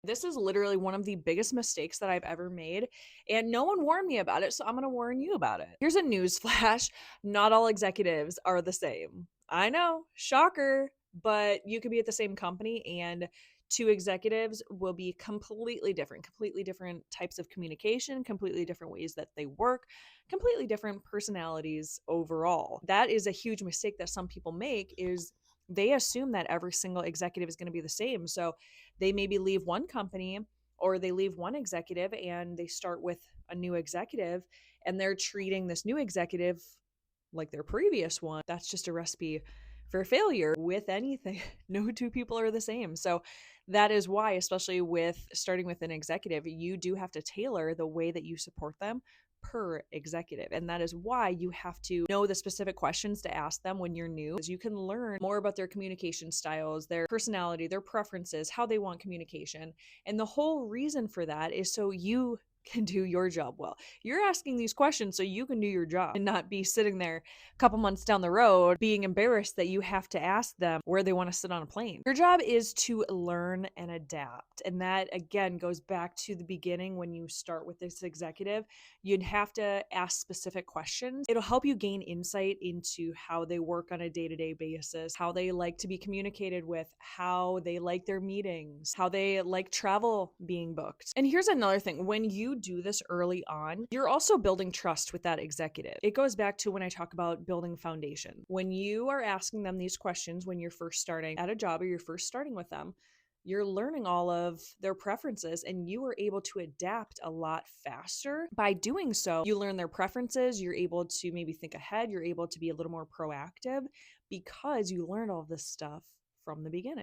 This is literally one of the biggest mistakes that I've ever made, and no one warned me about it, so I'm going to warn you about it. Here's a news flash. Not all executives are the same. I know, shocker, but you could be at the same company and two executives will be completely different types of communication, completely different ways that they work, completely different personalities overall. That is a huge mistake that some people make is they assume that every single executive is going to be the same. So they maybe leave one company or they leave one executive and they start with a new executive and they're treating this new executive like their previous one. That's just a recipe for failure with anything. No two people are the same. So that is why, especially with starting with an executive, you do have to tailor the way that you support them per executive. And that is why you have to know the specific questions to ask them when you're new, because you can learn more about their communication styles, their personality, their preferences, how they want communication. And the whole reason for that is so you can do your job well. You're asking these questions so you can do your job and not be sitting there a couple months down the road being embarrassed that you have to ask them where they want to sit on a plane. Your job is to learn and adapt. And that again goes back to the beginning when you start with this executive. You'd have to ask specific questions. It'll help you gain insight into how they work on a day-to-day basis, how they like to be communicated with, how they like their meetings, how they like travel being booked. And here's another thing. When you do this early on, you're also building trust with that executive. It goes back to when I talk about building foundation. When you are asking them these questions when you're first starting at a job or you're first starting with them, you're learning all of their preferences and you are able to adapt a lot faster. By doing so, you learn their preferences, you're able to maybe think ahead, you're able to be a little more proactive because you learned all of this stuff from the beginning.